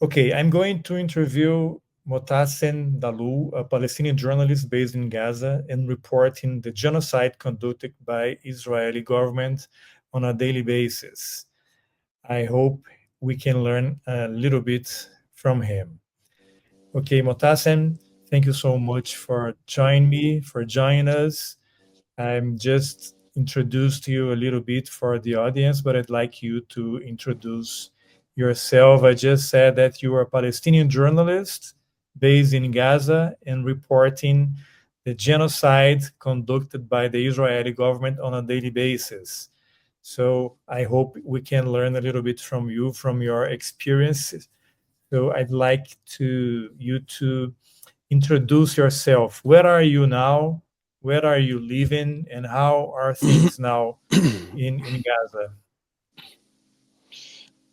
Okay, I'm going to interview Motassem Dalou, a Palestinian journalist based in Gaza and reporting the genocide conducted by Israeli government on a daily basis. I hope we can learn a little bit from him. Okay, Motassem, thank you so much for joining us. I'm just introduced you a little bit for the audience, but I'd like you to introduce yourself. I just said that you are a Palestinian journalist based in Gaza and reporting the genocide conducted by the Israeli government on a daily basis. So I hope we can learn a little bit from you, from your experiences. So I'd like you to introduce yourself. Where are you now? Where are you living? And how are things now in Gaza?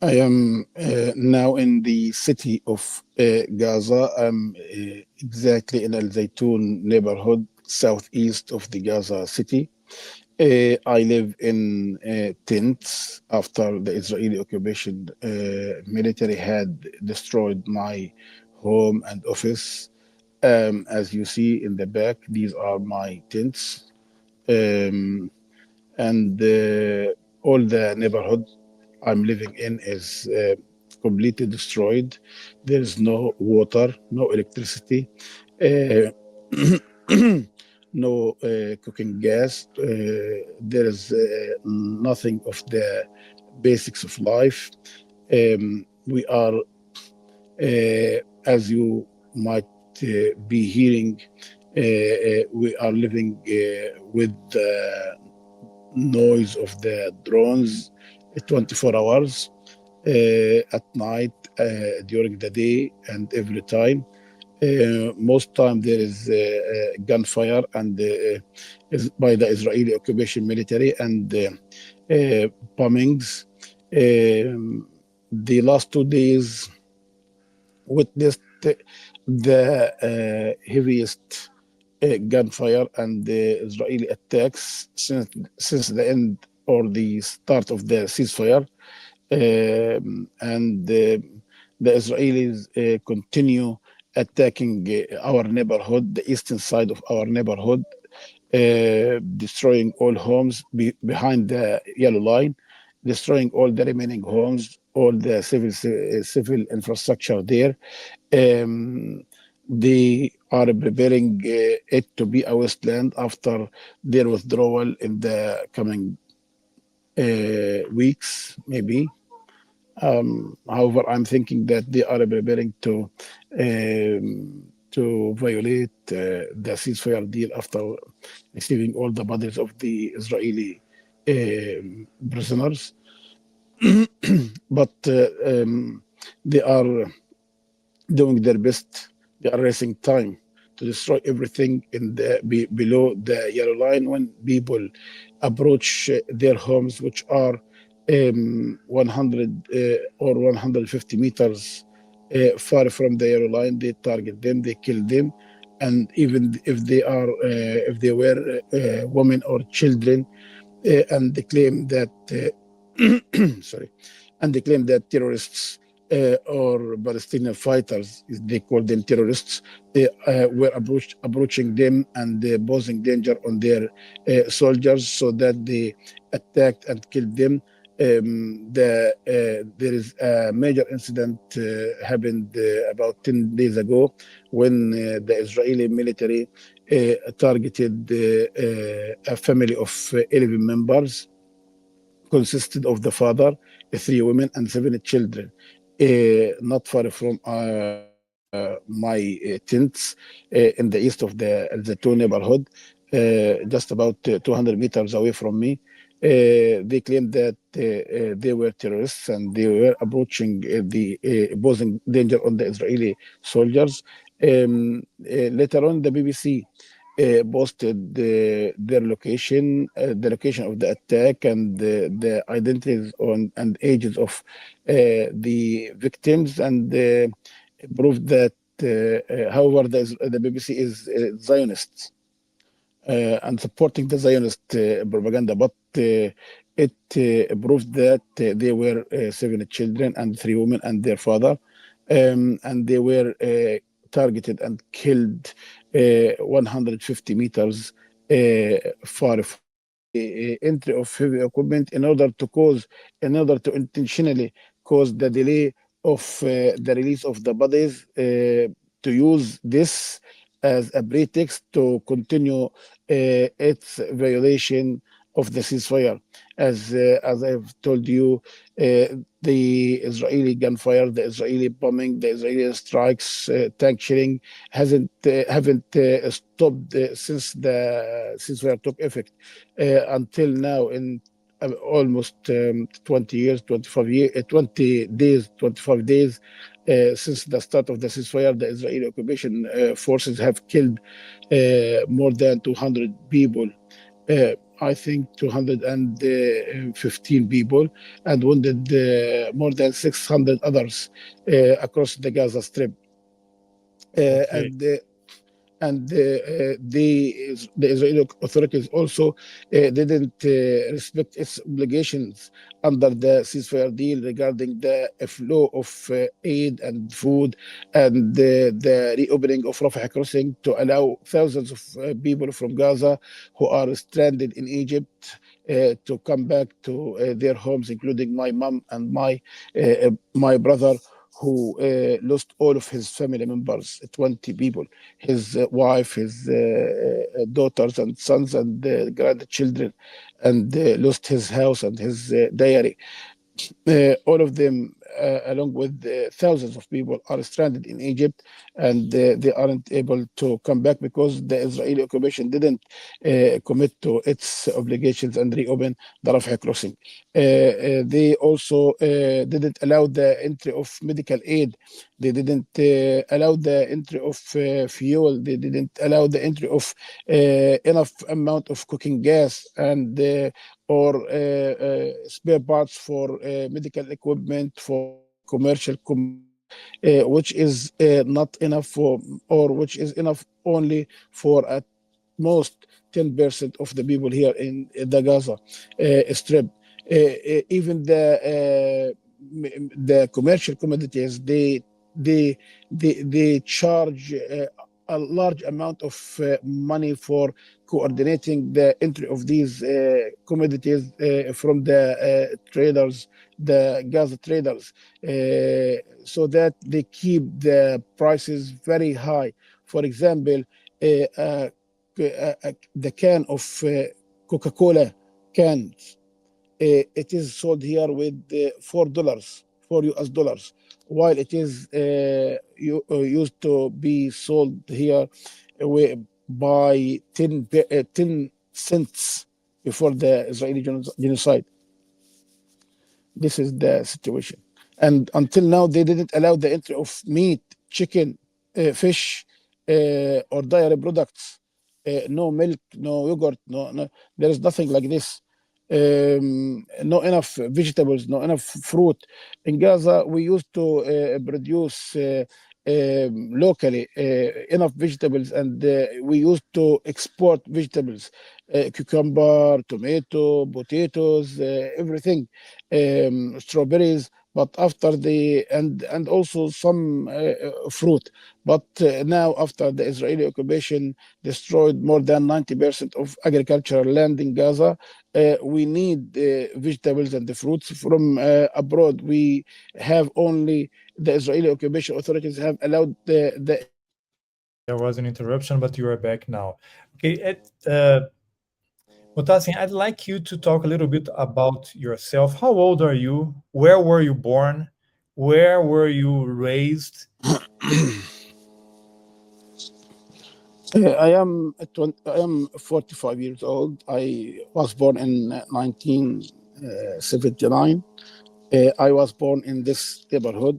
I am now in the city of Gaza. I'm exactly in Al Zaytun neighborhood, southeast of the Gaza city. I live in tents after the Israeli occupation military had destroyed my home and office. As you see in the back, these are my tents. Um, and all the neighborhood I'm living in is completely destroyed. There is no water, no electricity, uh, no cooking gas. There is nothing of the basics of life. We are, as you might be hearing, we are living with the noise of the drones 24 hours at night, during the day, and every time. Most time there is gunfire and is by the Israeli occupation military and bombings. Um, the last 2 days witnessed the heaviest gunfire and the Israeli attacks since the end or the start of the ceasefire. And the Israelis continue attacking our neighborhood, the eastern side of our neighborhood, destroying all homes behind the yellow line, destroying all the remaining homes, all the civil infrastructure there. Um, they are preparing it to be a wasteland after their withdrawal in the coming weeks, maybe. However, I'm thinking that they are preparing to violate the ceasefire deal after receiving all the bodies of the Israeli prisoners. But they are doing their best. They are racing time to destroy everything in below the yellow line when people approach their homes, which are 100 or 150 meters far from the yellow line. They target them, they kill them, and even if they were women or children, and they claim that sorry, and they claim that terrorists or Palestinian fighters, they call them terrorists, were approaching them and posing danger on their soldiers so that they attacked and killed them. There is a major incident happened about 10 days ago when the Israeli military targeted a family of 11 members consisted of the father, three women, and seven children. Not far from my tents in the east of the Zaitun neighborhood, just about 200 meters away from me. They claimed that they were terrorists and they were approaching posing danger on the Israeli soldiers. Later on, the BBC posted their location, the location of the attack, and the identities and ages of the victims, and proved that, however, the BBC is Zionists and supporting the Zionist propaganda, but it proved that they were seven children and three women and their father. and they were targeted and killed 150 meters far from the entry of heavy equipment in order to intentionally cause the delay of the release of the bodies, to use this as a pretext to continue its violation of the ceasefire. As I've told you, the Israeli gunfire, the Israeli bombing, the Israeli strikes, tank shelling haven't stopped since the ceasefire took effect until now in almost 20 years, 20 days, 25 days since the start of the ceasefire. The Israeli occupation forces have killed more than 200 people. I think 215 people, and wounded more than 600 others across the Gaza Strip. Okay. And the Israeli authorities also didn't respect its obligations under the ceasefire deal regarding the flow of aid and food, and the reopening of Rafah crossing to allow thousands of people from Gaza who are stranded in Egypt to come back to their homes, including my mom and my brother, who lost all of his family members, 20 people, his wife, his daughters and sons and grandchildren, and lost his house and his dairy. All of them, along with thousands of people, are stranded in Egypt, and they aren't able to come back because the Israeli occupation didn't commit to its obligations and reopen the Rafah crossing. They also didn't allow the entry of medical aid. They didn't allow the entry of fuel. They didn't allow the entry of enough amount of cooking gas and or spare parts for medical equipment, for commercial, which is not enough for, or which is enough only for at most 10% of the people here in the Gaza Strip. Even the commercial commodities, they charge a large amount of money for coordinating the entry of these commodities from the traders, the Gaza traders, so that they keep the prices very high. For example, the can of Coca-Cola cans, it is sold here with $4, $4 US, while it is used to be sold here by 10 cents before the Israeli genocide. This is the situation. And until now, they didn't allow the entry of meat, chicken, fish, or dairy products. No milk, no yogurt, no. There is nothing like this. No enough vegetables, no enough fruit. In Gaza, we used to produce locally enough vegetables, and we used to export vegetables, cucumber, tomato, potatoes, everything, strawberries. But after and also some fruit. But now, after the Israeli occupation destroyed more than 90% of agricultural land in Gaza, we need vegetables and the fruits from abroad. We have only the Israeli occupation authorities have allowed the. There was an interruption, but you are back now. Okay, Mutassin, I'd like you to talk a little bit about yourself. How old are you? Where were you born? Where were you raised? I am 45 years old. I was born in 1979. I was born in this neighborhood.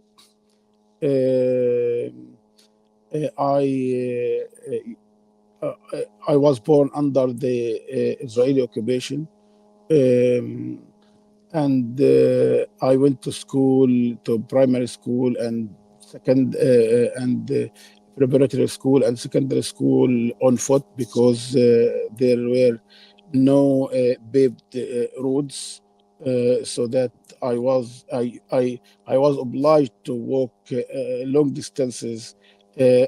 I was born under the Israeli occupation, and I went to school, to primary school and preparatory school and secondary school on foot, because there were no paved roads. so that I was obliged to walk long distances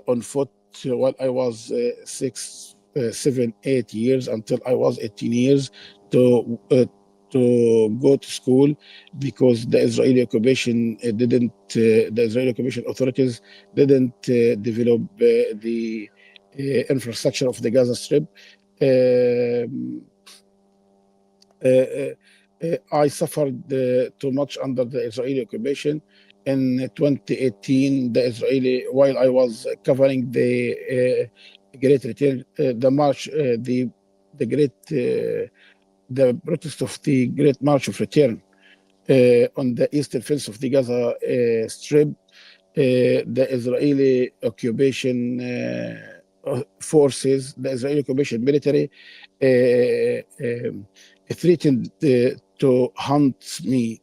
on foot while I was 6, 7, 8 years until I was 18 years to go to school, because the Israeli occupation the Israeli occupation authorities didn't develop the infrastructure of the Gaza Strip. Um, uh, uh, I suffered too much under the Israeli occupation. In 2018, while I was covering the Great Return, the march, the protest of the Great March of Return on the eastern fence of the Gaza Strip, the Israeli occupation forces, the Israeli occupation military, threatened to hunt me.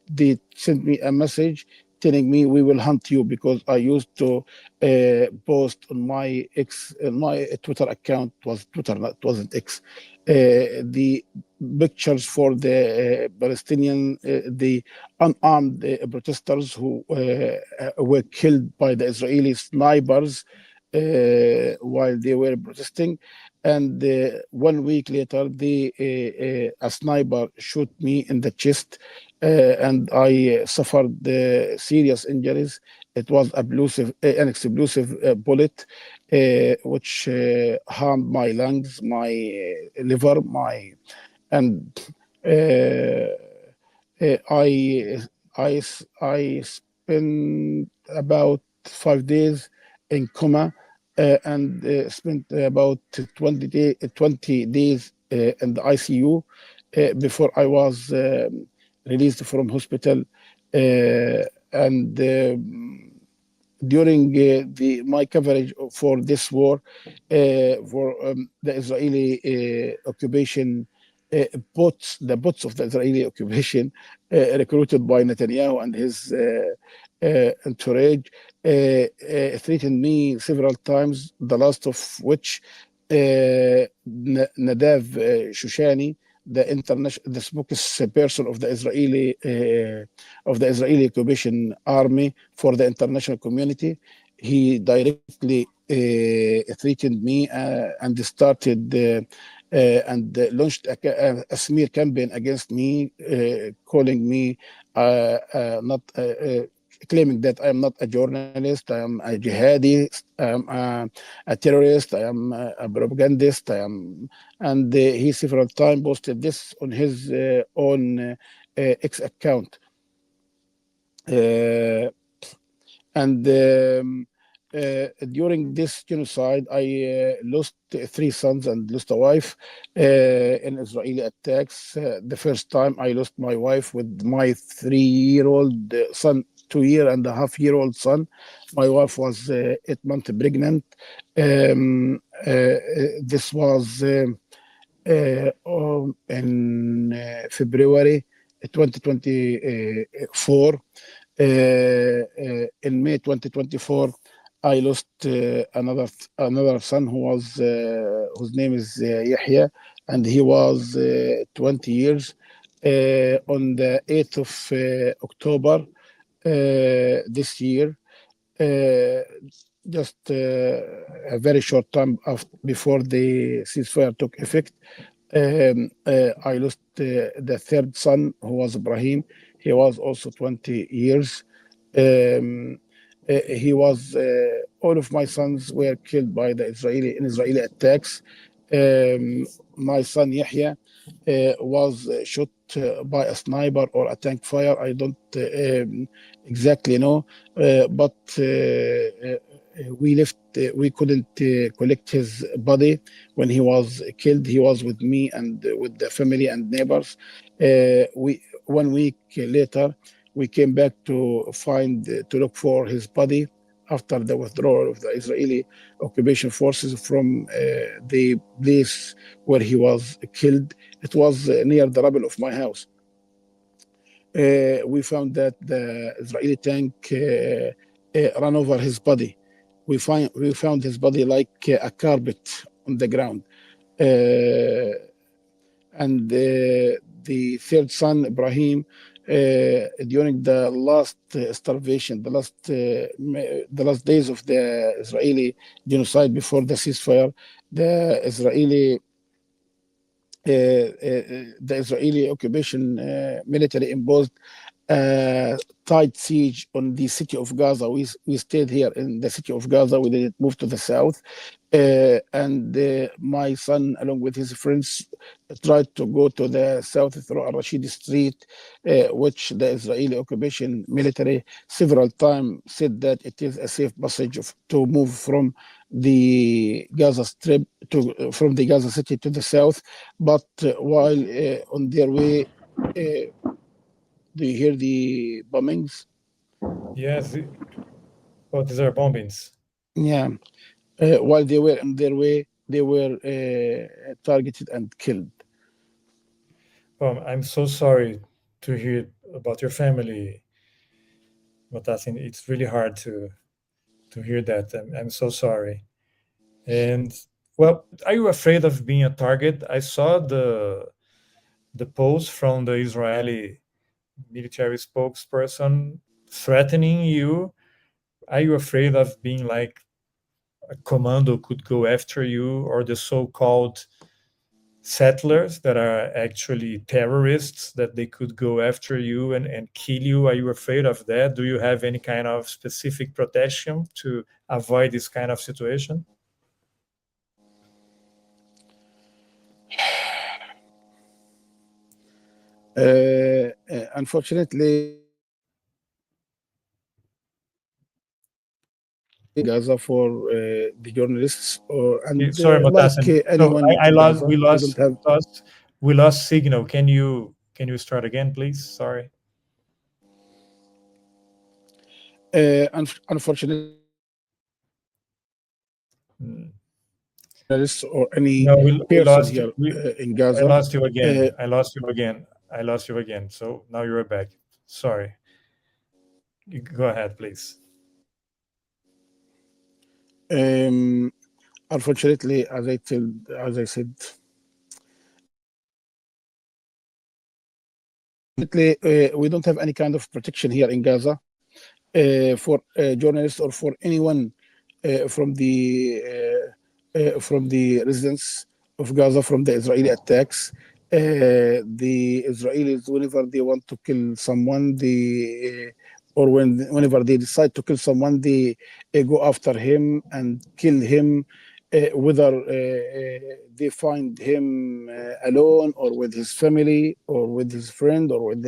They sent me a message telling me, "We will hunt you," because I used to post on my Twitter account. Was Twitter, not wasn't X. The pictures for the Palestinian, the unarmed protesters who were killed by the Israeli snipers while they were protesting. And 1 week later, a sniper shot me in the chest, and I suffered serious injuries. It was an explosive bullet, which harmed my lungs, my liver, and uh, I I spent about 5 days in coma, and spent about 20 days in the ICU before I was released from hospital. And during my coverage for this war, for the Israeli occupation, the bots of the Israeli occupation, recruited by Netanyahu and his entourage, threatened me several times. The last of which, Nadav Shushani, the spokesperson of the Israeli occupation army for the international community, he directly threatened me and started and launched a smear campaign against me, calling me not claiming that I am not a journalist, I am a jihadi, I am a terrorist, I am a propagandist, and he several times posted this on his own X account. And during this genocide, I lost 3 sons and lost a wife in Israeli attacks. The first time I lost my wife with my 3-year-old son, 2.5-year-old son. My wife was 8 months pregnant. This was in February 2024. In May 2024, I lost another son whose name is Yahya, and he was 20 years. On the 8th of October this year, just a very short time before the ceasefire took effect, I lost the third son, who was Ibrahim. He was also 20 years. He was all of my sons were killed by the Israeli attacks. My son Yahya was shot by a sniper or a tank fire. I don't exactly know, but we couldn't collect his body when he was killed. He was with me and with the family and neighbors. 1 week later, we came back to look for his body after the withdrawal of the Israeli occupation forces from the place where he was killed. It was near the rubble of my house. We found that the Israeli tank ran over his body. We found his body like a carpet on the ground. And the third son, Ibrahim, during the last starvation, the last days of the Israeli genocide before the ceasefire, the Israeli occupation military imposed a tight siege on the city of Gaza. We stayed here in the city of Gaza. We didn't move to the south. And my son, along with his friends, tried to go to the south through Al-Rashid Street, which the Israeli occupation military several times said that it is a safe passage to move from the Gaza Strip from the Gaza city to the south. But while on their way, do you hear the bombings? Yes. Oh, these are bombings. Yeah. While they were on their way, they were targeted and killed. I'm so sorry to hear about your family, Motasin. It's really hard to hear that. I'm so sorry. And well, are you afraid of being a target? I saw the post from the Israeli military spokesperson threatening you. Are you afraid of being like a commando could go after you, or the so-called settlers that are actually terrorists, that they could go after you and kill you? Are you afraid of that? Do you have any kind of specific protection to avoid this kind of situation? Unfortunately, Gaza for the journalists, and Sorry, like Motasin. So anyone I in lost. Gaza, they don't have. We lost signal. Can you start again, please? Sorry. Unfortunately, Mm. journalists or any No, we person lost you. here in I Gaza. lost you again. Uh, I lost you again. I lost you again. So now you're back. Sorry. You go ahead, please. Unfortunately, as I said, we don't have any kind of protection here in Gaza for journalists or for anyone from the residents of Gaza from the Israeli attacks. The Israelis, whenever they want to kill someone, whenever they decide to kill someone, they go after him and kill him, whether they find him alone or with his family or with his friend or with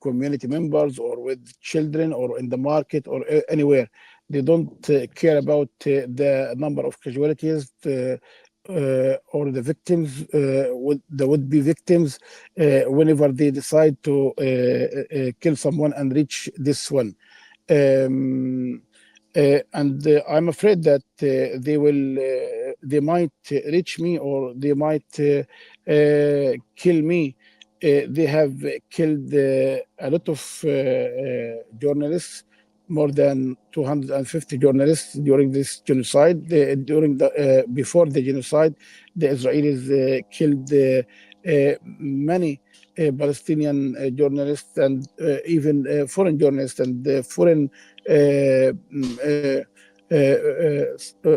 community members or with children or in the market or anywhere. They don't care about the number of casualties or the victims, the would-be victims, whenever they decide to kill someone and reach this one. And I'm afraid that they might reach me or they might kill me. They have killed a lot of journalists, more than 250 journalists during this genocide. Before the genocide, the Israelis killed many Palestinian journalists and even foreign journalists and foreign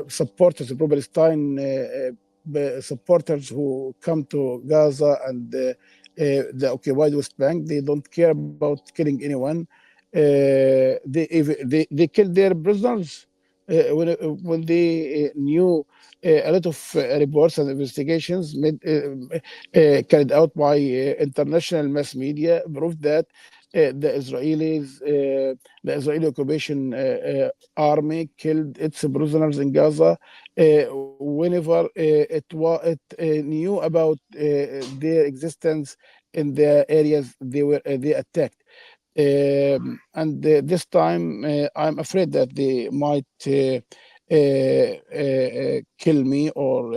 supporters of Palestine, supporters who come to Gaza and the occupied West Bank. They don't care about killing anyone. They killed their prisoners when they knew a lot of reports and investigations carried out by international mass media proved that the Israeli occupation army killed its prisoners in Gaza whenever it knew about their existence in the areas they attacked. And this time, I'm afraid that they might kill me or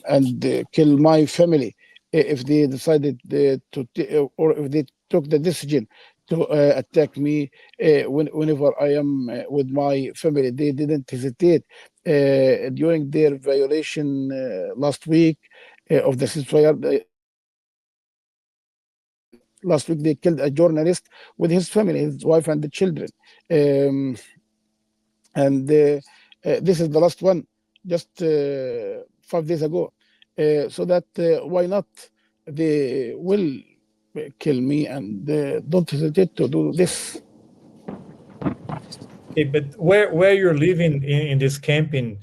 and kill my family if they decided or if they took the decision to attack me whenever I am with my family. They didn't hesitate during their violation last week of the ceasefire. last week they killed a journalist with his family, his wife and the children. And this is the last one, just 5 days ago. So that why not? They will kill me, and don't hesitate to do this. Okay, but where you're living in this camping,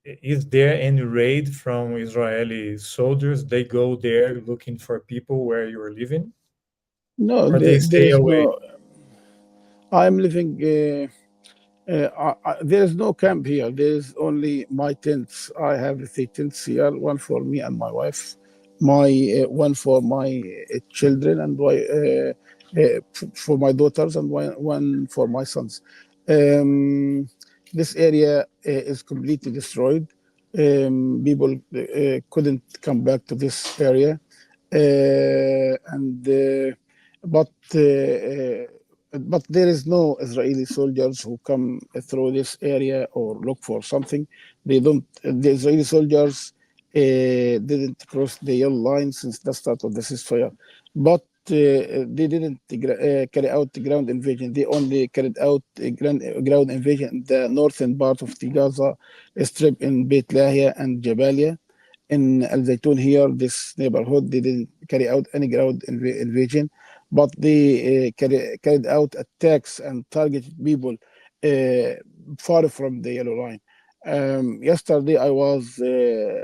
is there any raid from Israeli soldiers? They go there looking for people where you're living, No, or they there stay is away? no. I'm living. There is no camp here. There is only my tents. I have 3 tents here, one for me and my wife, my one for my children, and for my daughters, and one for my sons. This area is completely destroyed. People couldn't come back to this area, and but. But there is no Israeli soldiers who come through this area or look for something. They don't. The Israeli soldiers didn't cross the yellow line since the start of the ceasefire, but they didn't carry out the ground invasion. They only carried out a ground invasion in the northern part of the Gaza Strip in Beit Lahia and Jabalia. In Al Zaytun here, this neighborhood, they didn't carry out any ground invasion, but they carried out attacks and targeted people far from the yellow line. Yesterday, I was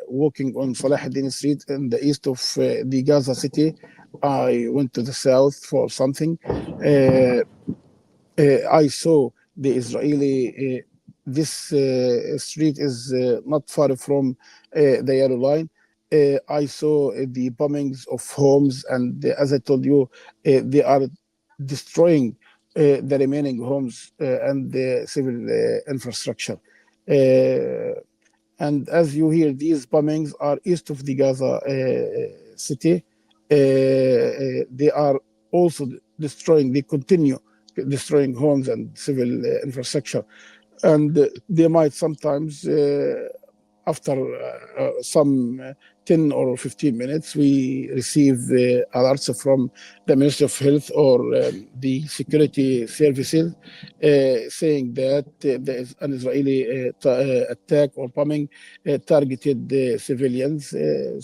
walking on Salah ad-Din Street in the east of the Gaza city. I went to the south for something. I saw the Israeli. This street is not far from the yellow line. I saw the bombings of homes, and as I told you, they are destroying the remaining homes and the civil infrastructure. And as you hear, these bombings are east of the Gaza city. They are also destroying, they continue destroying homes and civil infrastructure. And they might sometimes, after some 10 or 15 minutes, we receive alerts from the Ministry of Health or the security services saying that there is an Israeli attack or bombing targeted civilians.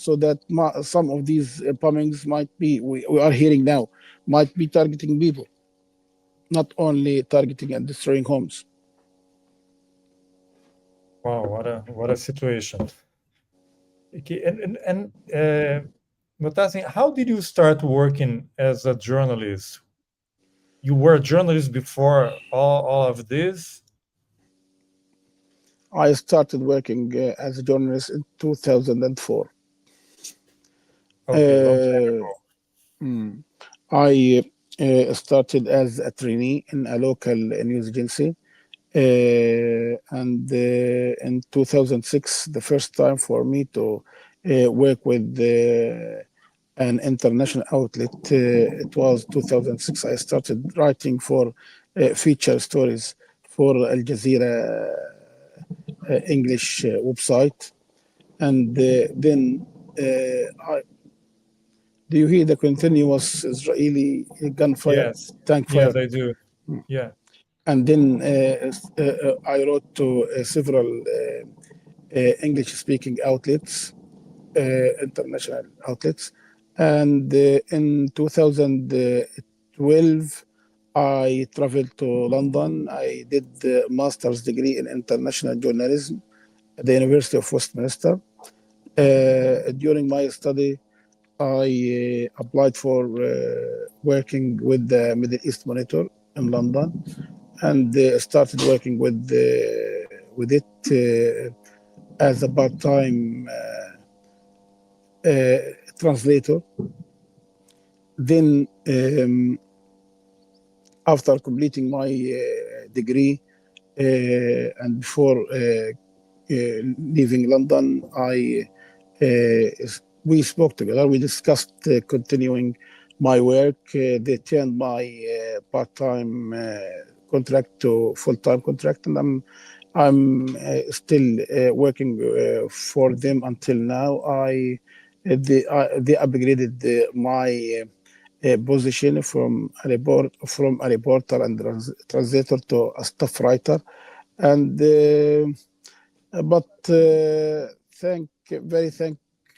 So that some of these bombings might be, we are hearing now, might be targeting people, not only targeting and destroying homes. Wow, what a situation. Okay, and Mutasi, how did you start working as a journalist? You were a journalist before all of this? I started working as a journalist in 2004. Okay, long time ago. I started as a trainee in a local news agency. And in 2006, the first time for me to work with an international outlet, it was 2006. I started writing for feature stories for Al Jazeera English website. And then do you hear the continuous Israeli gunfire, Yes, tank fire? yes, I do. Yeah. And then I wrote to several English-speaking outlets, international outlets. And in 2012, I traveled to London. I did a master's degree in international journalism at the University of Westminster. During my study, I applied for working with the Middle East Monitor in London, and started working with it as a part-time translator. Then, after completing my degree and before leaving London, we spoke together. We discussed continuing my work. They turned my part-time contract to full-time contract, and I'm still working for them until now. They upgraded my position from a reporter and translator to a staff writer, and but thank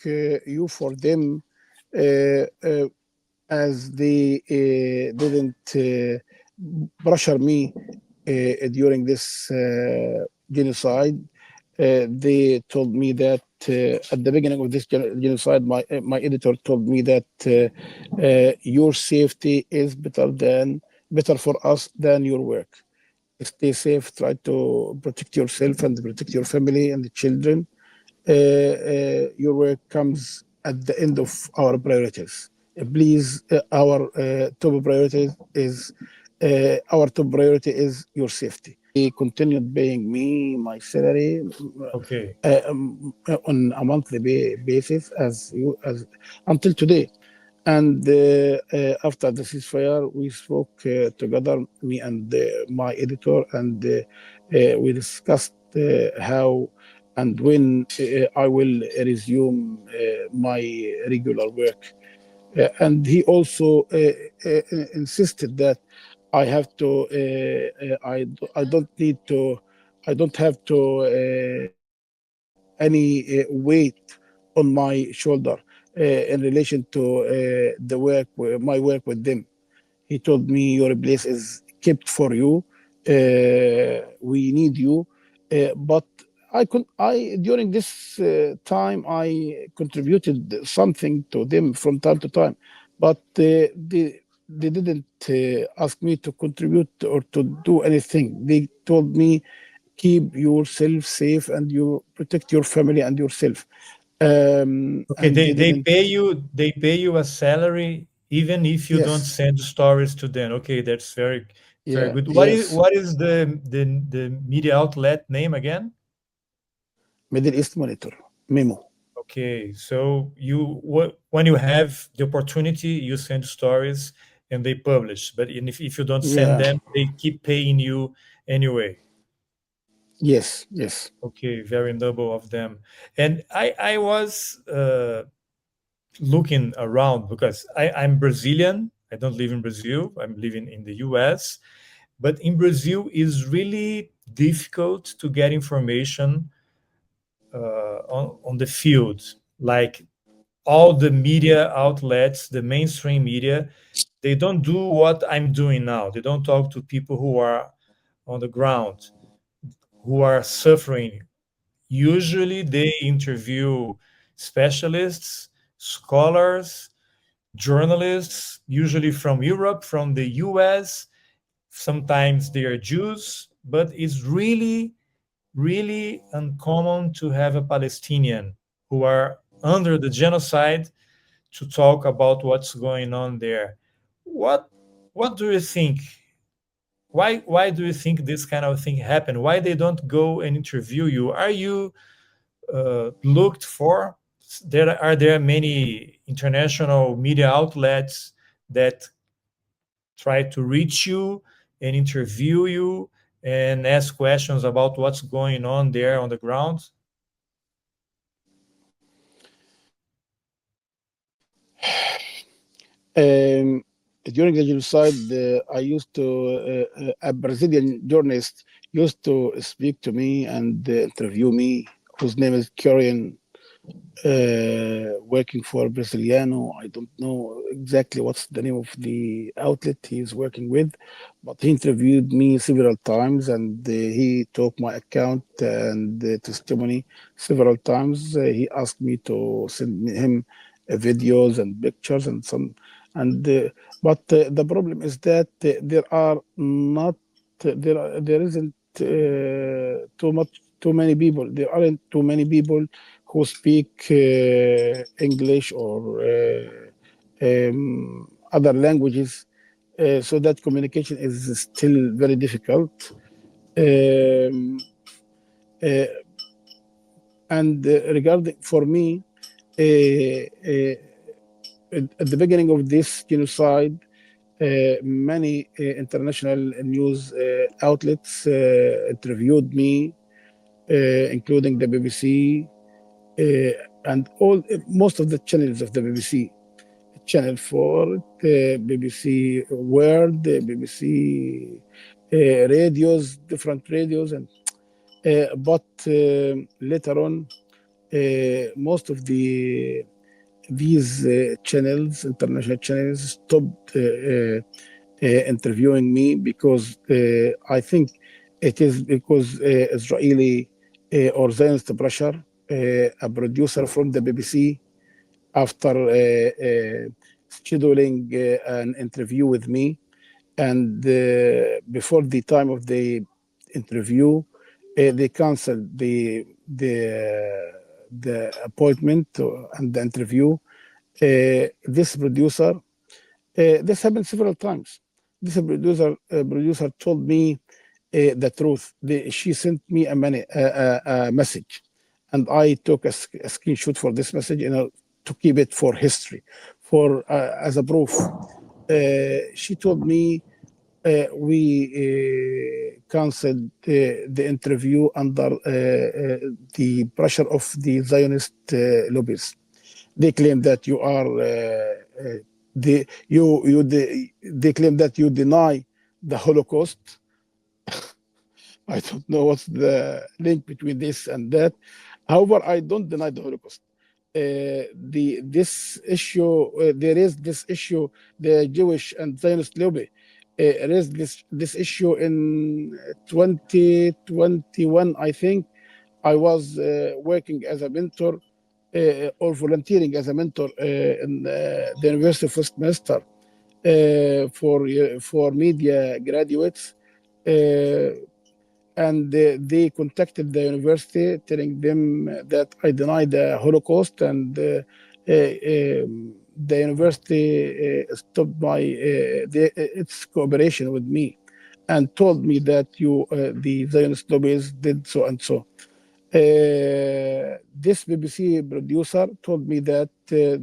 you for them, as they didn't pressure me during this genocide. They told me that at the beginning of this genocide, my editor told me that your safety is better for us than your work. Stay safe. Try to protect yourself and protect your family and the children. Your work comes at the end of our priorities. Please, our top priority is your safety. He continued paying me my salary Okay. on a monthly basis as until today. And after the ceasefire, we spoke together, me and my editor, and we discussed how and when I will resume my regular work. And he also insisted that I have to. I don't need to. I don't have to any weight on my shoulder in relation to my work with them. He told me your place is kept for you. We need you, but I during this time I contributed something to them from time to time, but they didn't ask me to contribute or to do anything. They told me keep yourself safe and you protect your family and yourself. Okay, And they didn't. they pay you a salary even if you don't Yes. send stories to them. Okay, that's very Yeah. good. Yes. What is the media outlet name again? Middle East Monitor. Memo. Okay, so when you have the opportunity, you send stories and they publish. But if you don't send Yeah. them, they keep paying you anyway. Yes. Yes. Okay, very noble of them. And I was looking around because I'm Brazilian. I don't live in Brazil. I'm living in the US. But in Brazil, it's really difficult to get information on the field. Like all the media outlets, the mainstream media, they don't do what I'm doing now. They don't talk to people who are on the ground, who are suffering. Usually, they interview specialists, scholars, journalists, usually from Europe, from the US. Sometimes they are Jews, but it's really uncommon to have a Palestinian who are under the genocide to talk about what's going on there. What what do you think? Why do you think this kind of thing happen? Why they don't go and interview you? Are you looked for? There many international media outlets that try to reach you and interview you and ask questions about what's going on there on the ground? Um, During the genocide, I used to a Brazilian journalist used to speak to me and interview me, whose name is Kurian, working for Brasiliano. I don't know exactly what's the name of the outlet he's working with, but he interviewed me several times and he took my account and testimony several times. He asked me to send him videos and pictures and some, and but the problem is that there are not there isn't too many people. There aren't too many people who speak English or other languages, so that communication is still very difficult. Um, uh, and regarding for me, at the beginning of this genocide, many international news outlets interviewed me, including the BBC, and most of the channels of the BBC Channel 4, BBC World, BBC radios, different radios, and but later on, most of these channels, international channels, stopped interviewing me because I think it is because Israeli or Zionist pressure, a producer from the BBC, after scheduling an interview with me, and before the time of the interview, they canceled the appointment and the interview. This producer, this happened several times. This producer told me the truth. She sent me a message, and I took a screenshot for this message to keep it for history, for as a proof. She told me we canceled the interview under the pressure of the Zionist lobbies. They claim that you are they claim that you deny the Holocaust. I don't know what's the link between this and that. However, I don't deny the Holocaust. This issue, there is this issue, the Jewish and Zionist lobby raised this issue in 2021, I think. I was working as a mentor or volunteering as a mentor in the University of Westminster for media graduates. And they contacted the university, telling them that I denied the Holocaust, and the university stopped its cooperation with me, and told me that the Zionist lobbies did so and so. This BBC producer told me that the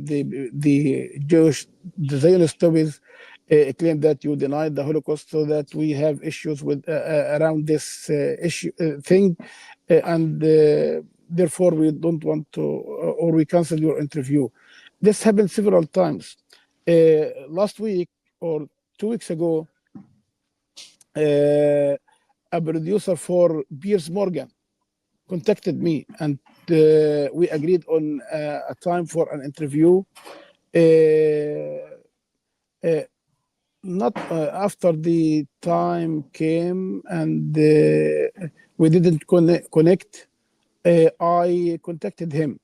Zionist lobbies claim that you denied the Holocaust, so that we have issues with around this issue thing, and therefore we don't want to, or we cancel your interview. This happened several times. Last week or 2 weeks ago, a producer for Piers Morgan contacted me, and we agreed on a time for an interview. Not after the time came and we didn't connect, I contacted him.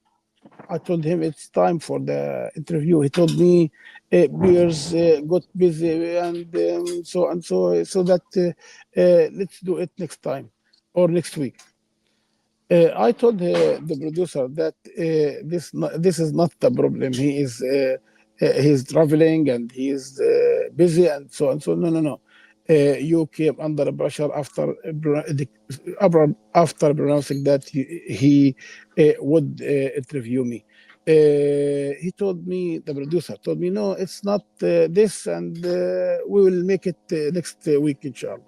I told him it's time for the interview. He told me Piers got busy and so that let's do it next time or next week. I told the producer that this is not the problem. He's traveling and he's busy and so on. So no. You came under pressure after pronouncing that he would interview me. He told me, the producer told me, no, it's not this, and we will make it next week, inshallah.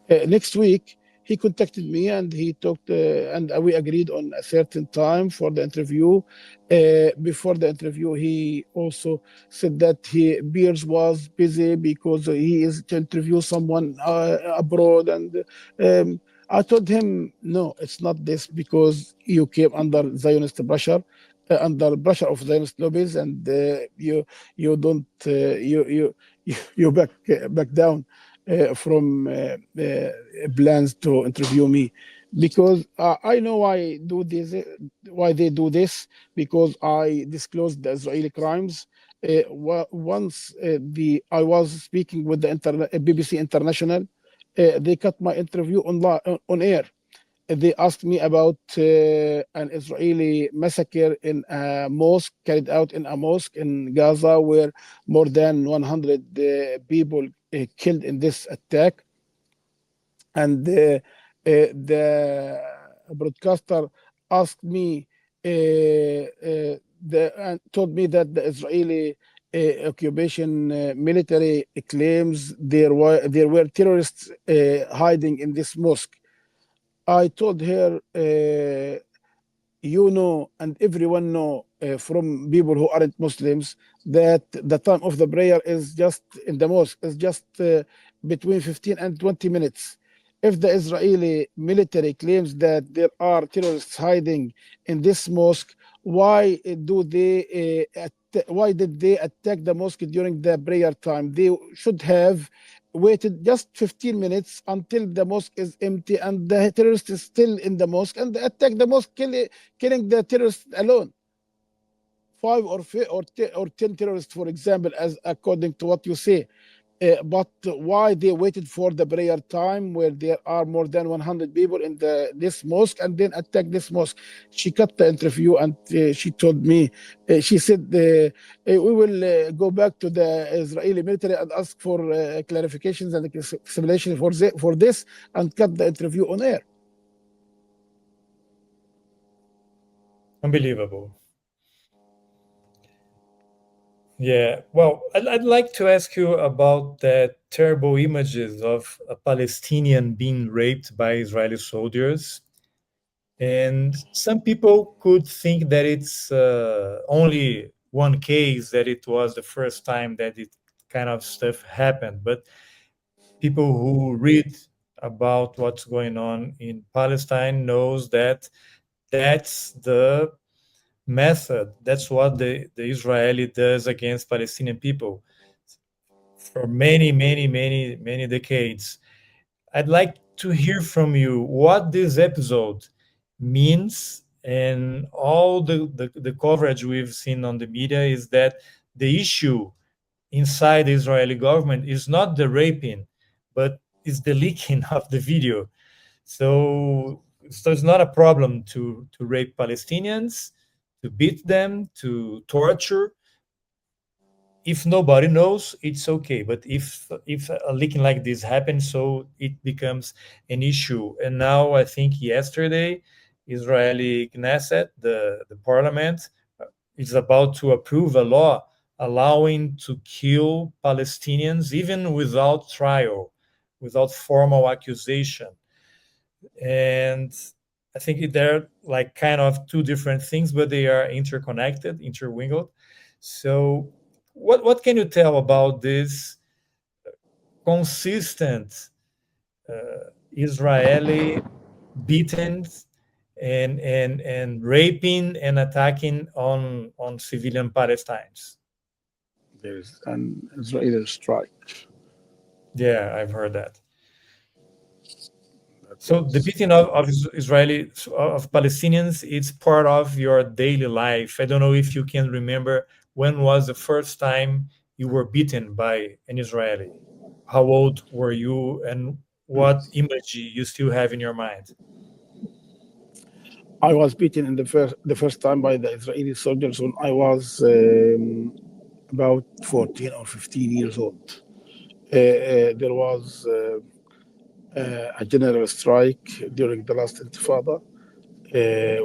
Next week, he contacted me and he talked, and we agreed on a certain time for the interview. Before the interview, he also said that Piers was busy because he is to interview someone abroad. And I told him, no, it's not this, because you came under Zionist pressure, under pressure of Zionist lobbies, and you don't you back down from plans to interview me, because I know why they do this, because I disclosed the Israeli crimes. Once I was speaking with the BBC International, they cut my interview on air. They asked me about an Israeli massacre in a mosque, carried out in a mosque in Gaza, where more than 100 people killed in this attack. And the broadcaster asked me, told me that the Israeli occupation military claims there were terrorists hiding in this mosque. I told her, you know, and everyone know from people who aren't Muslims that the time of the prayer is just in the mosque is just between 15 and 20 minutes. If the Israeli military claims that there are terrorists hiding in this mosque, why why did they attack the mosque during the prayer time? They should have waited just 15 minutes until the mosque is empty and the terrorist is still in the mosque, and they attack the mosque, killing the terrorists alone. 5 or 10 terrorists, for example, as according to what you say. But why they waited for the prayer time where there are more than 100 people in this mosque and then attack this mosque? She cut the interview and she told me, she said, we will go back to the Israeli military and ask for clarifications and explanation for this, and cut the interview on air. Unbelievable. Yeah, well, I'd like to ask you about the terrible images of a Palestinian being raped by Israeli soldiers. And some people could think that it's only one case, that it was the first time that it kind of stuff happened. But people who read about what's going on in Palestine knows that that's the method. That's what the Israeli does against Palestinian people for many decades. I'd like to hear from you what this episode means, and all the coverage we've seen on the media is that the issue inside the Israeli government is not the raping, but is the leaking of the video. So it's not a problem to rape Palestinians, to beat them, to torture. If nobody knows, it's okay. But if a leaking like this happens, so it becomes an issue. And now I think yesterday, Israeli Knesset, the parliament, is about to approve a law allowing to kill Palestinians even without trial, without formal accusation. And I think they're like kind of two different things, but they are interconnected, interwinkled. So what can you tell about this consistent Israeli beatings and raping and attacking on civilian Palestinians? There's an Israeli strike. Yeah, I've heard that. So the beating of Israeli of Palestinians, it's part of your daily life. I don't know if you can remember when was the first time you were beaten by an Israeli. How old were you, and what image you still have in your mind? I was beaten in the first time by the Israeli soldiers when I was about 14 or 15 years old. There was a general strike during the last Intifada,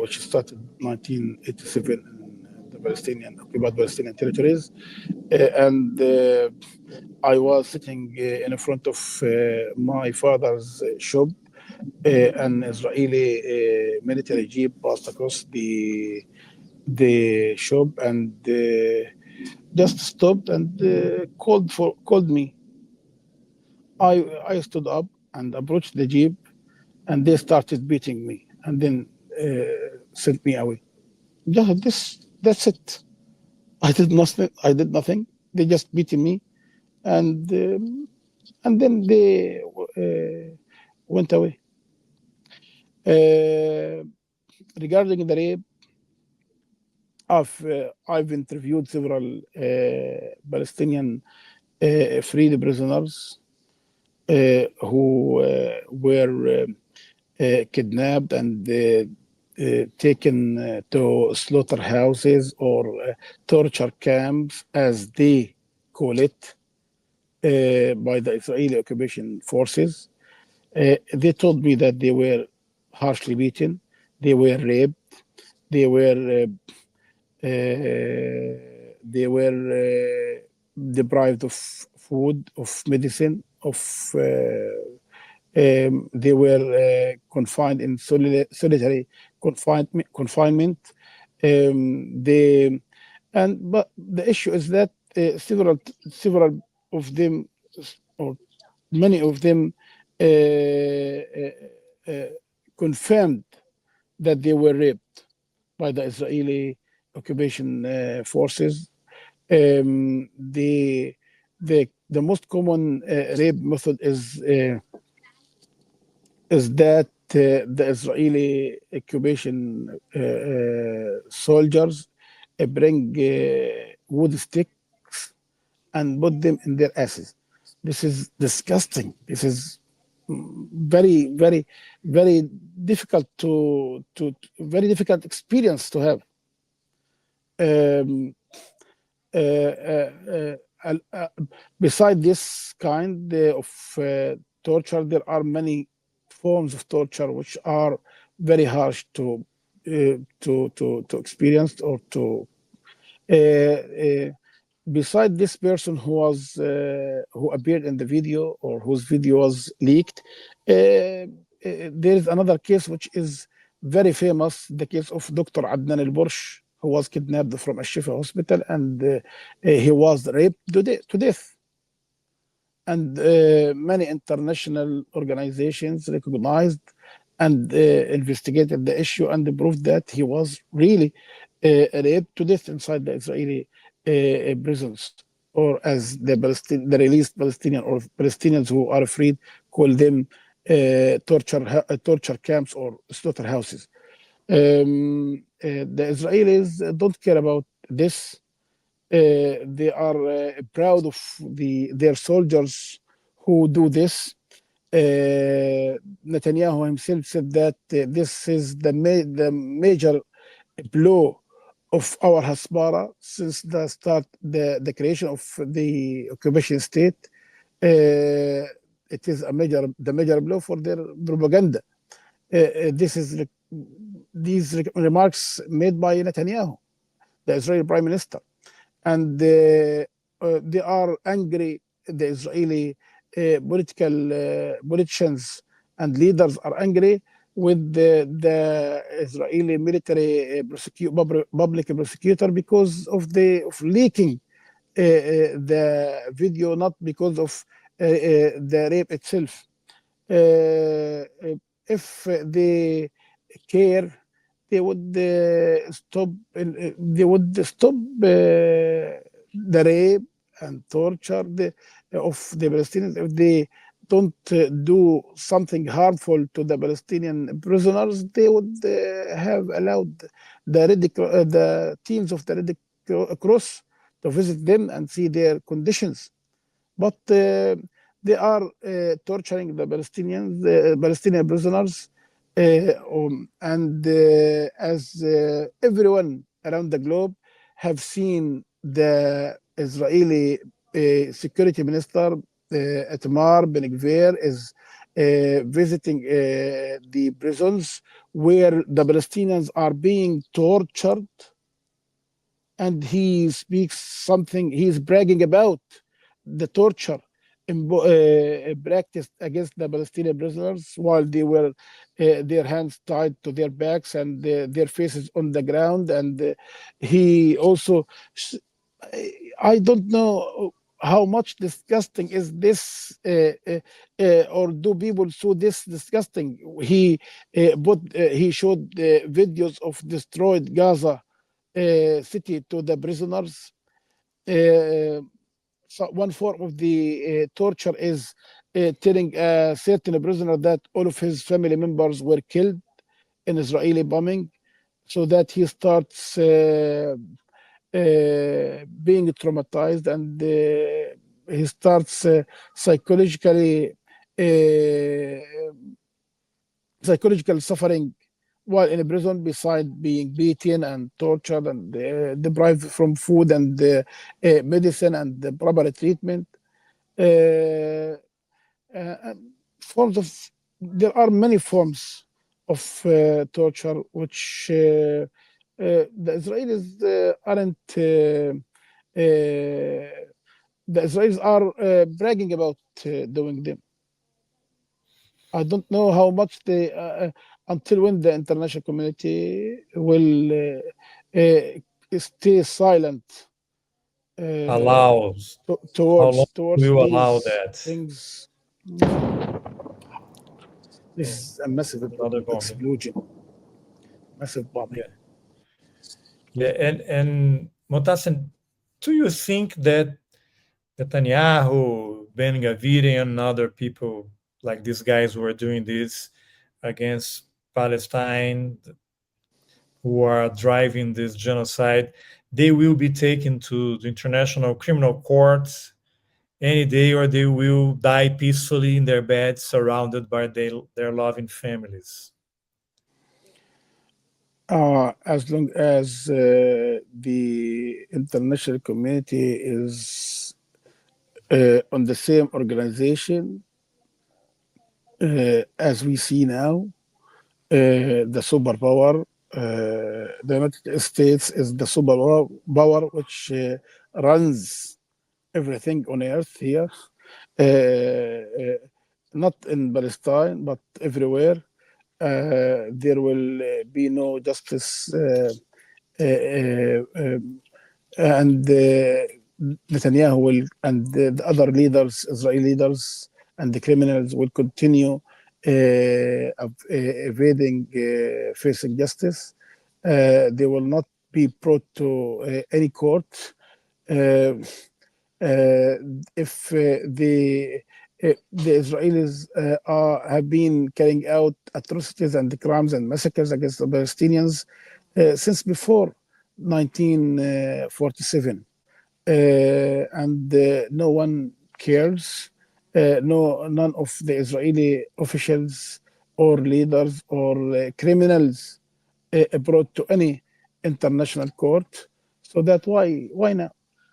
which started in 1987 in the occupied Palestinian territories. And I was sitting in front of my father's shop. An Israeli military jeep passed across the shop and just stopped and called me. I stood up and approached the jeep, and they started beating me, and then sent me away. That's it. I did nothing. They just beat me, and then they went away. Regarding the rape, I've interviewed several Palestinian freed prisoners who were kidnapped and taken to slaughterhouses or torture camps, as they call it, by the Israeli occupation forces. They told me that they were harshly beaten, they were raped, they were deprived of food, of medicine, they were confined in solitary confinement. But the issue is that several of them, or many of them, confirmed that they were raped by the Israeli occupation forces. The most common rape method is that the Israeli occupation soldiers bring wood sticks and put them in their asses. This is disgusting. This is very, very, very difficult very difficult experience to have. Um, Beside this kind of torture, there are many forms of torture which are very harsh to experience or to. Beside this person who appeared in the video or whose video was leaked, there is another case which is very famous, the case of Dr. Adnan al-Bursh, who was kidnapped from Al-Shifa hospital, and he was raped to death. And many international organizations recognized and investigated the issue and proved that he was really raped to death inside the Israeli prisons, or as the released Palestinian or Palestinians who are freed call them torture camps or slaughterhouses. The Israelis don't care about this. They are proud of their soldiers who do this. Netanyahu himself said that this is the major blow of our Hasbara since the creation of the occupation state. It is the major blow for their propaganda. These remarks made by Netanyahu, the Israeli prime minister, and they are angry. The Israeli politicians and leaders are angry with the Israeli military public prosecutor because of leaking the video, not because of the rape itself. If they care, they would stop. They would stop the rape and torture of the Palestinians. If they don't do something harmful to the Palestinian prisoners, they would have allowed the teams of the Red Cross to visit them and see their conditions. But they are torturing the Palestinian prisoners, and as everyone around the globe have seen, the Israeli security minister Itamar Ben-Gvir is visiting the prisons where the Palestinians are being tortured, and he speaks something. He's bragging about the torture practiced against the Palestinian prisoners while they were their hands tied to their backs and their faces on the ground. And he also, I don't know how much disgusting is this, or do people so this disgusting? He showed videos of destroyed Gaza city to the prisoners. So one form of the torture is telling a certain prisoner that all of his family members were killed in Israeli bombing, so that he starts being traumatized, and he starts psychological suffering while in a prison, beside being beaten and tortured and deprived from food and medicine and the proper treatment. Forms of There are many forms of torture which the Israelis aren't. The Israelis are bragging about doing them. I don't know how much they until when the international community will stay silent Allows. How long towards will you allow these that? things. This is a massive Another bomb. explosion, massive bombing. Yeah, and Motassem, do you think that Netanyahu, Ben Gvir, and other people like these guys who are doing this against Palestine, who are driving this genocide, they will be taken to the International Criminal Court any day, or they will die peacefully in their beds, surrounded by their loving families? As long as the international community is on the same organization as we see now, the superpower, the United States is the superpower which runs everything on earth here, not in Palestine, but everywhere. There will be no justice, and Netanyahu will, and the other leaders, Israeli leaders, and the criminals will continue evading facing justice. They will not be brought to any court. If the Israelis have been carrying out atrocities and crimes and massacres against the Palestinians since before 1947, and no one cares. None of the Israeli officials or leaders or criminals brought to any international court. So that why now?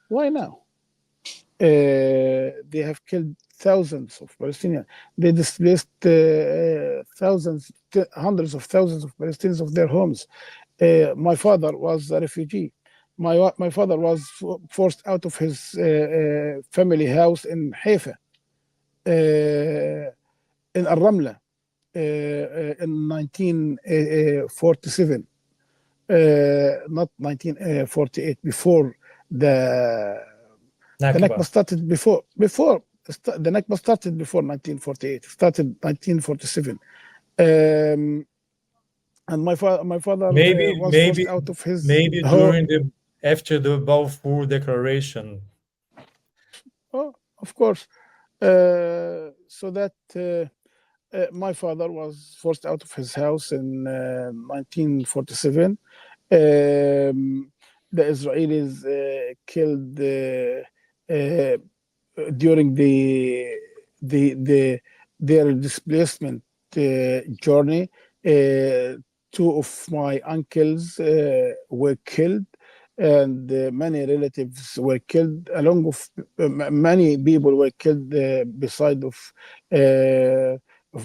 Why now? They have killed thousands of Palestinians. They displaced thousands, hundreds of thousands of Palestinians of their homes. My father was a refugee. My father was forced out of his family house in Haifa, in Al-Ramla, in 1947, not 1948, before the Nakba started before the Nakba started before 1948. Started 1947, and my father was forced out of his home. After the Balfour Declaration. Oh, of course. So that my father was forced out of his house in 1947. The Israelis killed during their displacement journey. Two of my uncles were killed, and many relatives were killed, along with many people were killed beside of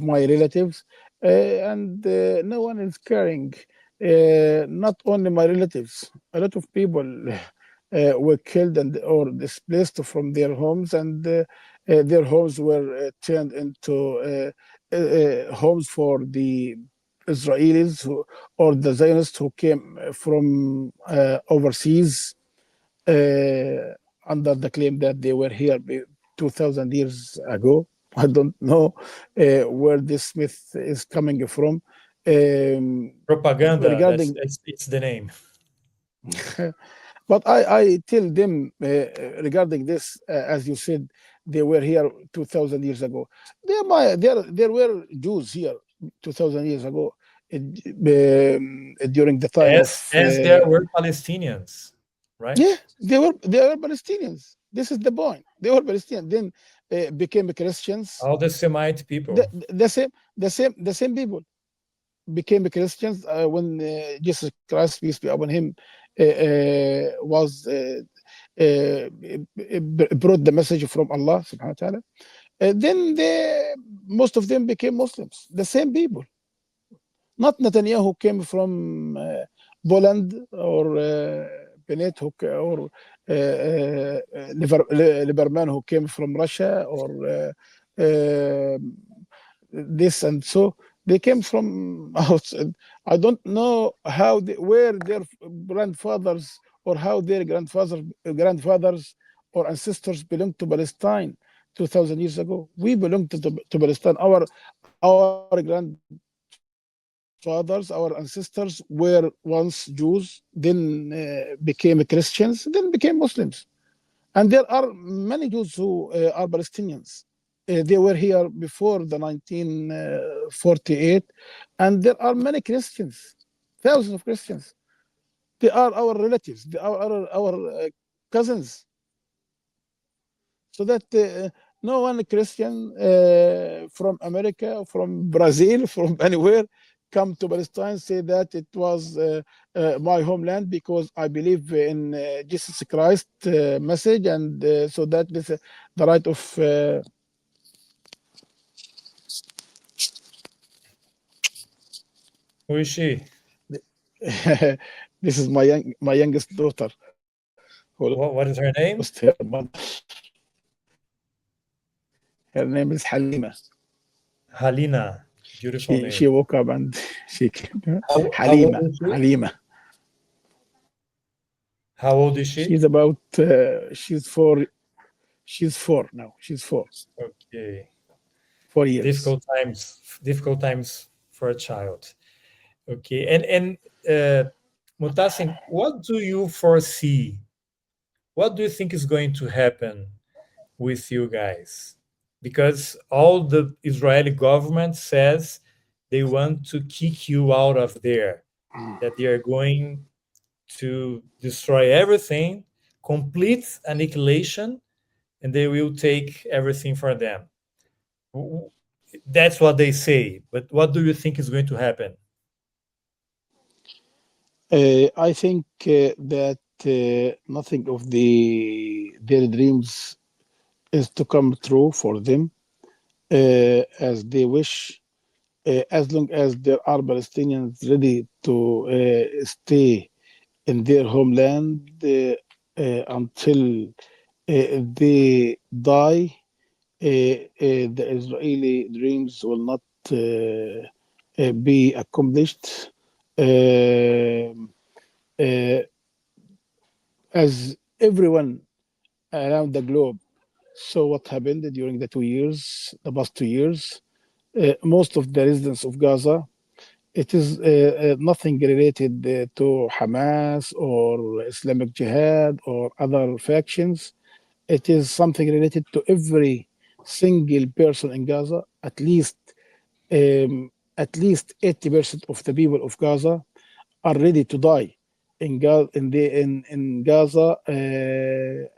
my relatives, and no one is caring. Not only my relatives, a lot of people were killed and or displaced from their homes, and their homes were turned into homes for the Israelis or the Zionists who came from overseas under the claim that they were here 2,000 years ago. I don't know where this myth is coming from. Propaganda, it's the name. But I tell them regarding this, as you said, they were here 2,000 years ago. There were Jews here 2,000 years ago during the time as there were Palestinians, right? Yeah, they were Palestinians. This is the point. They were Palestinians. Then became Christians. All the Semite people. The same people became Christians when Jesus Christ, peace be upon him, was brought the message from Allah subhanahu wa ta'ala. Then most of them became Muslims. The same people. Not Netanyahu, who came from Poland, or Bennett, or Lieberman, who came from Russia, or this, and so they came from outside. I don't know where their grandfathers or how their grandfathers or ancestors belonged to Palestine 2,000 years ago. We belong to Palestine. Our grandfathers, our ancestors were once Jews, then became Christians, then became Muslims. And there are many Jews who are Palestinians. They were here before the 1948, and there are many Christians, thousands of Christians. They are our relatives. They are our cousins. So that no one Christian from America, from Brazil, from anywhere, come to Palestine, say that it was my homeland because I believe in Jesus Christ message, and so that this the right of. Who is she? This is my youngest daughter. What is her name? Lost her mother. Her name is Halima. Halina. Beautiful name. She woke up and she came. Halima. Halima. How old is she? She's about she's 4. She's 4 now. She's 4. Okay. 4 years. Difficult times for a child. Okay. And Muhtasin, what do you foresee? What do you think is going to happen with you guys? Because all the Israeli government says they want to kick you out of there, that they are going to destroy everything, complete annihilation, and they will take everything for them. That's what they say. But what do you think is going to happen? I think that nothing of their dreams is to come true for them as they wish, as long as there are Palestinians ready to stay in their homeland until they die. The Israeli dreams will not be accomplished. As everyone around the globe saw what happened during the past 2 years, most of the residents of Gaza, it is nothing related to Hamas or Islamic Jihad or other factions. It is something related to every single person in Gaza. At least 80% of the people of Gaza are ready to die in Gaza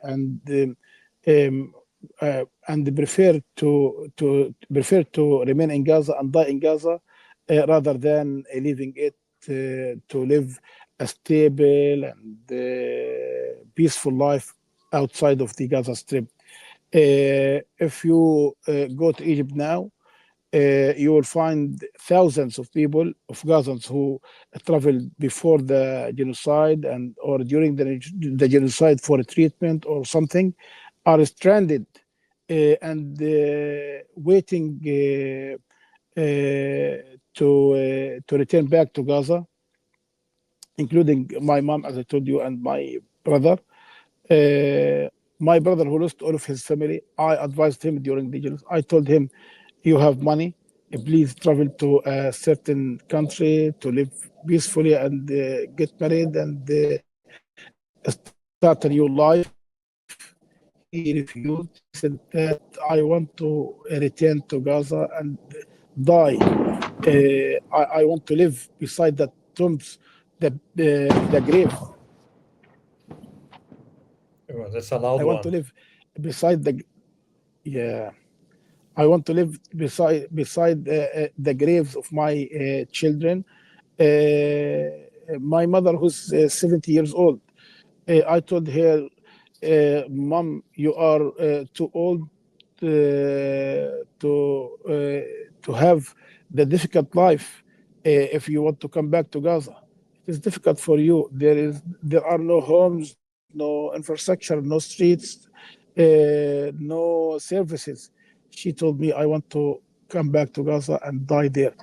and prefer to remain in Gaza and die in Gaza rather than leaving it to live a stable and peaceful life outside of the Gaza Strip. If you go to Egypt now, you will find thousands of people, of Gazans who traveled before the genocide or during the genocide for a treatment or something, are stranded and waiting to return back to Gaza, including my mom, as I told you, and my brother. My brother, who lost all of his family, I advised him during the genocide. I told him, you have money, please travel to a certain country to live peacefully and get married and start a new life. He refused. He said that I want to return to Gaza and die. I want to live beside the tombs, the grave. Oh, that's a loud I want to live beside I want to live beside the graves of my children. My mother, who's 70 years old, I told her, Mom, you are too old to have the difficult life if you want to come back to Gaza. It is difficult for you. There are no homes, no infrastructure, no streets, no services. She told me, I want to come back to Gaza and die there.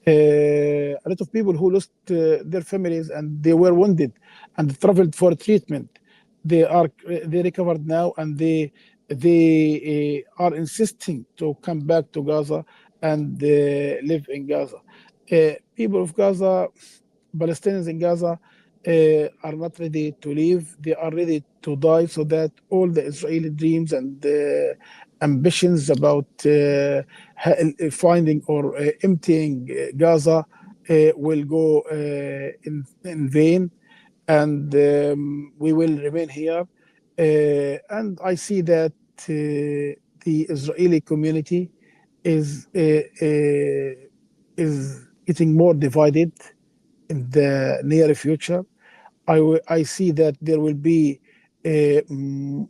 A lot of people who lost their families and they were wounded and traveled for treatment, they recovered now, and they are insisting to come back to Gaza and live in Gaza. People of Gaza, Palestinians in Gaza, are not ready to leave. They are ready to die so that all the Israeli dreams and ambitions about finding or emptying Gaza will go in vain, and we will remain here. And I see that the Israeli community is getting more divided in the near future. I see that there will be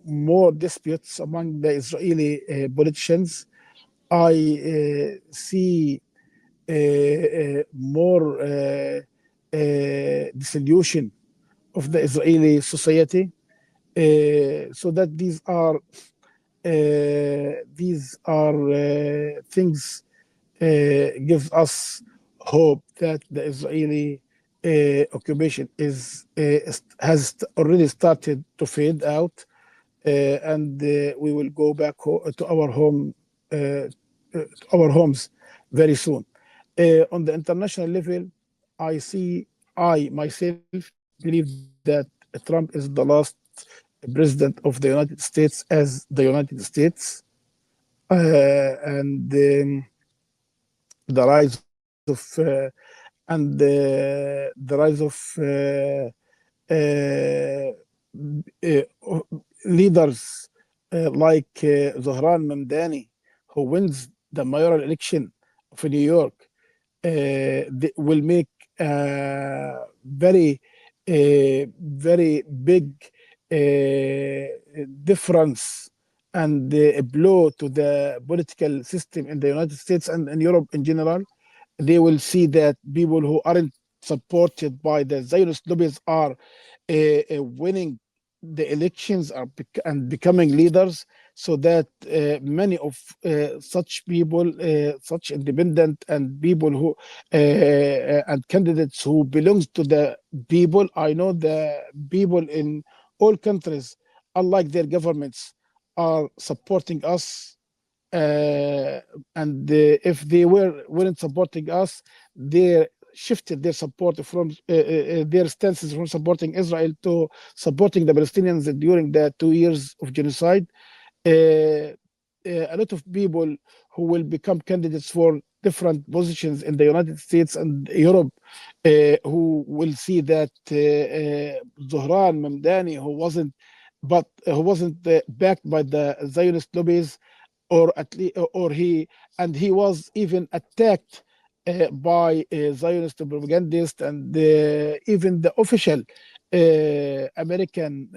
more disputes among the Israeli politicians. I see more dissolution of the Israeli society. So that these are things gives us hope that the Israeli occupation has already started to fade out, and we will go back to our homes very soon. On the international level, I myself believe that Trump is the last president of the United States as the United States, and the rise of leaders like Zohran Mamdani, who wins the mayoral election of New York, will make a very big difference and a blow to the political system in the United States and in Europe in general. They will see that people who aren't supported by the Zionist lobbies are winning the elections and becoming leaders, so that many of such people, such independent and people who and candidates who belongs to the people. I know the people in all countries, unlike their governments, are supporting us, and if they weren't supporting us, they shifted their support from their stances from supporting Israel to supporting the Palestinians during the 2 years of genocide. A lot of people who will become candidates for different positions in the United States and Europe, who will see that Zohran Mamdani, who wasn't backed by the Zionist lobbies, or at least, or he was even attacked by Zionist propagandists, and even the official American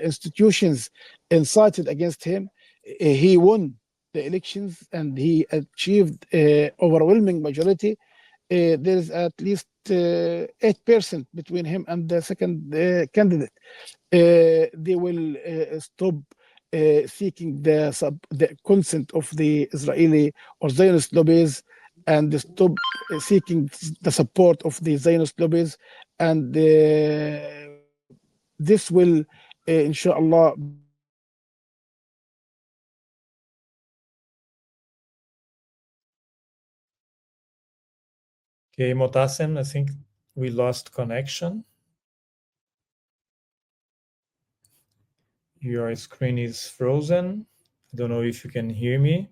institutions incited against him. He won the elections and he achieved overwhelming majority. There is at least 8% between him and the second candidate. They will stop seeking the consent of the Israeli or Zionist lobbies, and stop seeking the support of the Zionist lobbies, and this will, inshallah, Okay, Motassem, I think we lost connection. Your screen is frozen. I don't know if you can hear me.